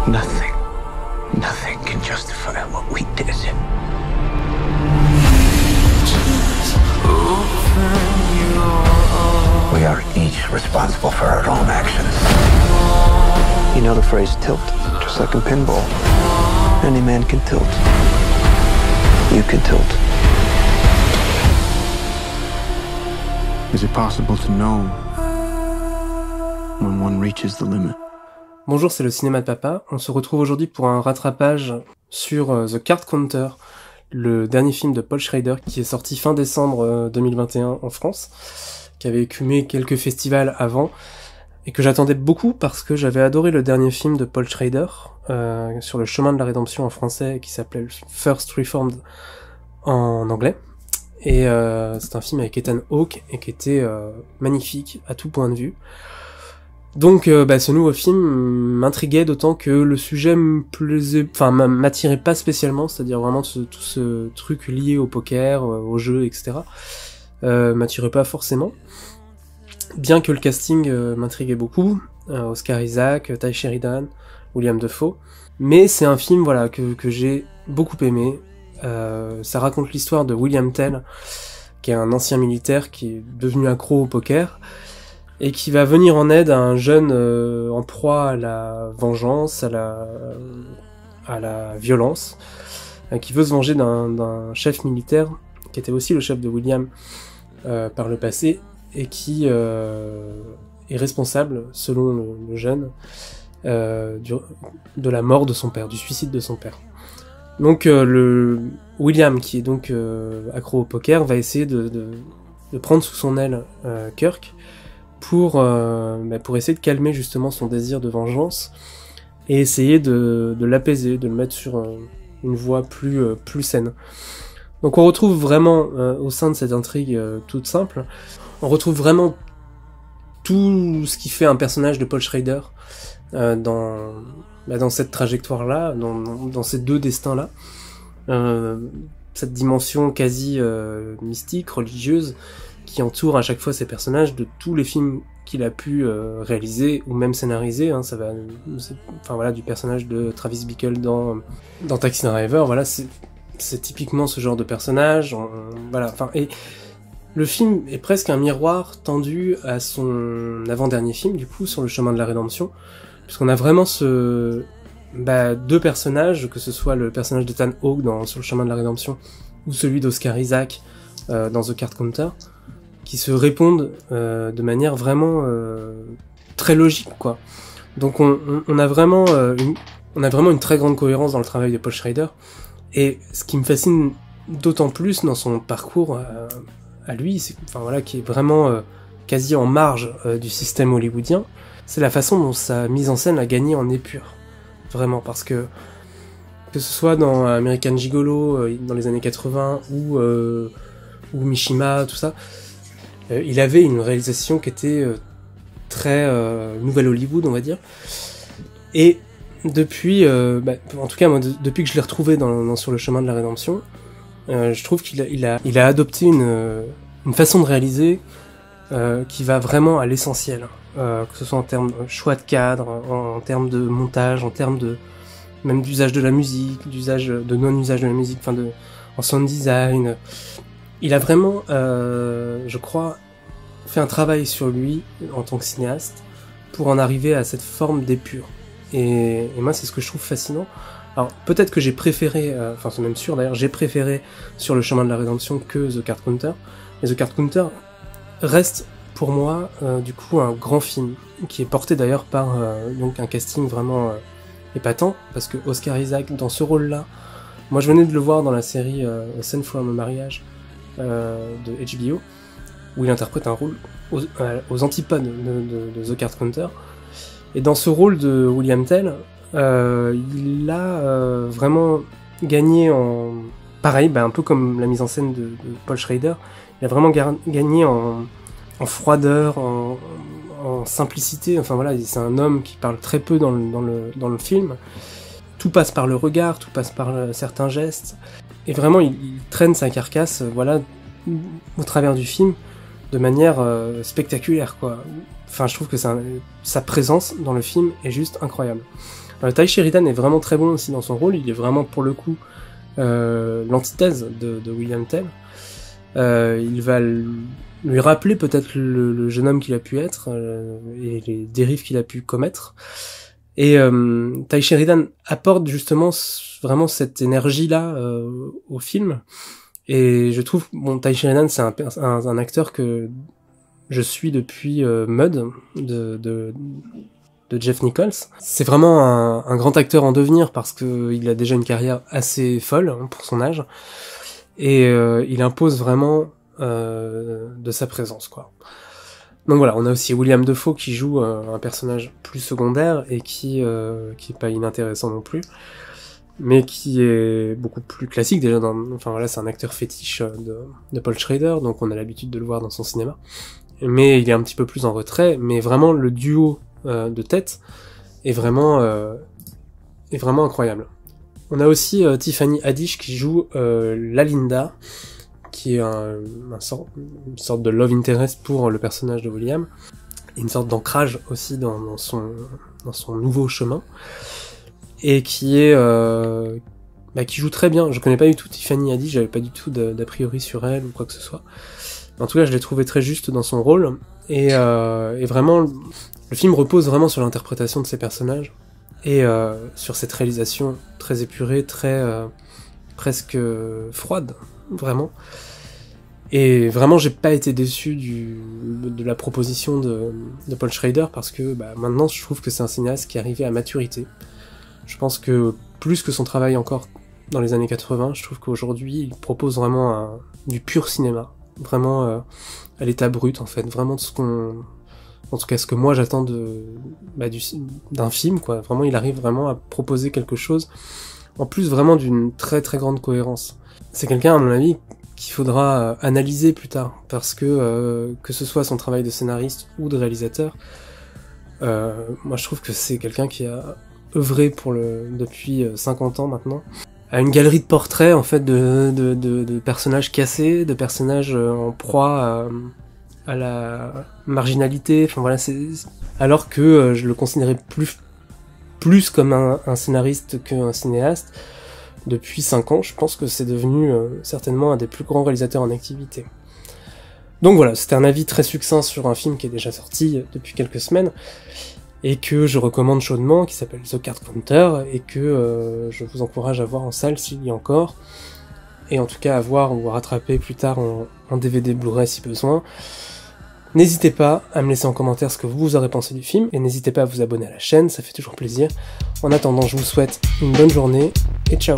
Nothing, nothing can justify what we did. We are each responsible for our own actions. You know the phrase tilt, just like in pinball. Any man can tilt. You can tilt. Is it possible to know when one reaches the limit? Bonjour, c'est le cinéma de papa. On se retrouve aujourd'hui pour un rattrapage sur The Card Counter, le dernier film de Paul Schrader qui est sorti fin décembre 2021 en France, qui avait écumé quelques festivals avant, et que j'attendais beaucoup parce que j'avais adoré le dernier film de Paul Schrader, sur le chemin de la rédemption en français, qui s'appelait First Reformed en anglais. Et c'est un film avec Ethan Hawke, et qui était magnifique à tout point de vue. Donc ce nouveau film m'intriguait, d'autant que le sujet me plaisait, enfin m'attirait pas spécialement, c'est-à-dire vraiment tout ce truc lié au poker, au jeu, etc. M'attirait pas forcément. Bien que le casting m'intriguait beaucoup, Oscar Isaac, Ty Sheridan, William Dafoe. Mais c'est un film que j'ai beaucoup aimé. Ça raconte l'histoire de William Tell, qui est un ancien militaire qui est devenu accro au poker, et qui va venir en aide à un jeune en proie à la vengeance, à la violence, qui veut se venger d'un chef militaire, qui était aussi le chef de William par le passé, et qui est responsable, selon le jeune, de la mort de son père, du suicide de son père. Donc le William, qui est donc accro au poker, va essayer de prendre sous son aile Kirk, pour essayer de calmer justement son désir de vengeance et essayer de l'apaiser, de le mettre sur une voie plus saine. Donc on retrouve vraiment au sein de cette intrigue toute simple, on retrouve vraiment tout ce qui fait un personnage de Paul Schrader dans cette trajectoire-là, dans ces deux destins-là, cette dimension quasi mystique, religieuse, qui entoure à chaque fois ces personnages de tous les films qu'il a pu réaliser ou même scénariser. Ça va, du personnage de Travis Bickle dans Taxi Driver. Voilà, c'est typiquement ce genre de personnage. Et le film est presque un miroir tendu à son avant-dernier film, du coup, sur le chemin de la rédemption, puisqu'on a vraiment deux personnages, que ce soit le personnage d'Ethan Hawke sur le chemin de la rédemption ou celui d'Oscar Isaac dans The Card Counter, qui se répondent de manière vraiment très logique, quoi. Donc on a vraiment une très grande cohérence dans le travail de Paul Schrader, et ce qui me fascine d'autant plus dans son parcours à lui, qui est vraiment quasi en marge du système hollywoodien, c'est la façon dont sa mise en scène a gagné en épure, vraiment, parce que ce soit dans American Gigolo dans les années 80 ou Mishima, tout ça, il avait une réalisation qui était très nouvelle Hollywood, on va dire. Et depuis, en tout cas moi, depuis que je l'ai retrouvé sur le chemin de la rédemption, je trouve qu'il a adopté une façon de réaliser qui va vraiment à l'essentiel, que ce soit en termes de choix de cadre, en termes de montage, en termes même d'usage de la musique, de non-usage de la musique, en sound design. Il a vraiment, je crois, fait un travail sur lui en tant que cinéaste pour en arriver à cette forme d'épure. Et moi, c'est ce que je trouve fascinant. Alors, peut-être que j'ai préféré, c'est même sûr d'ailleurs, j'ai préféré Sur le chemin de la rédemption que The Card Counter. Mais The Card Counter reste pour moi, du coup, un grand film, qui est porté d'ailleurs par donc un casting vraiment épatant, parce que Oscar Isaac, dans ce rôle-là, moi je venais de le voir dans la série A Scene from a Marriage de HBO, où il interprète un rôle aux antipodes de The Card Counter. Et dans ce rôle de William Tell, il a vraiment gagné en... Pareil, un peu comme la mise en scène de Paul Schrader, il a vraiment gagné en froideur, en simplicité. C'est un homme qui parle très peu dans le film. Tout passe par le regard, tout passe par certains gestes. Et vraiment, il traîne sa carcasse, au travers du film, de manière spectaculaire, quoi. Je trouve que sa présence dans le film est juste incroyable. Ty Sheridan est vraiment très bon aussi dans son rôle, il est vraiment pour le coup l'antithèse de William Tell. Il va lui rappeler peut-être le jeune homme qu'il a pu être et les dérives qu'il a pu commettre. Et Ty Sheridan apporte justement vraiment cette énergie-là au film. Et je trouve, Ty Sheridan, c'est un acteur que je suis depuis Mud de Jeff Nichols. C'est vraiment un grand acteur en devenir parce que il a déjà une carrière assez folle pour son âge. Et il impose vraiment de sa présence, quoi. Donc voilà, on a aussi William Dafoe qui joue un personnage plus secondaire et qui est pas inintéressant non plus, mais qui est beaucoup plus classique déjà. Enfin voilà, c'est un acteur fétiche de Paul Schrader, donc on a l'habitude de le voir dans son cinéma. Mais il est un petit peu plus en retrait, mais vraiment le duo de tête est vraiment incroyable. On a aussi Tiffany Haddish qui joue Lalinda, qui est une sorte de love interest pour le personnage de William, et une sorte d'ancrage aussi dans son nouveau chemin, et qui joue très bien. Je connais pas du tout Tiffany Haddish, j'avais pas du tout d'a priori sur elle ou quoi que ce soit. En tout cas, je l'ai trouvé très juste dans son rôle, et vraiment, le film repose vraiment sur l'interprétation de ses personnages, et sur cette réalisation très épurée, très presque froide, vraiment. Et vraiment, j'ai pas été déçu de la proposition de Paul Schrader, parce que maintenant, je trouve que c'est un cinéaste qui est arrivé à maturité. Je pense que plus que son travail encore dans les années 80, je trouve qu'aujourd'hui, il propose vraiment du pur cinéma, vraiment à l'état brut, en fait, vraiment de ce qu'on... En tout cas, ce que moi j'attends d'un film, quoi. Vraiment, il arrive vraiment à proposer quelque chose, en plus vraiment d'une très très grande cohérence. C'est quelqu'un, à mon avis, qu'il faudra analyser plus tard, parce que ce soit son travail de scénariste ou de réalisateur, moi je trouve que c'est quelqu'un qui a œuvré depuis 50 ans maintenant, à une galerie de portraits, en fait, de personnages cassés, de personnages en proie à la marginalité, enfin voilà, alors que je le considérais plus comme un scénariste qu'un cinéaste. Depuis 5 ans, je pense que c'est devenu certainement un des plus grands réalisateurs en activité. Donc voilà, c'était un avis très succinct sur un film qui est déjà sorti depuis quelques semaines, et que je recommande chaudement, qui s'appelle The Card Counter, et que je vous encourage à voir en salle s'il y a encore, et en tout cas à voir ou à rattraper plus tard en DVD Blu-ray si besoin. N'hésitez pas à me laisser en commentaire ce que vous aurez pensé du film, et n'hésitez pas à vous abonner à la chaîne, ça fait toujours plaisir. En attendant, je vous souhaite une bonne journée, et ciao!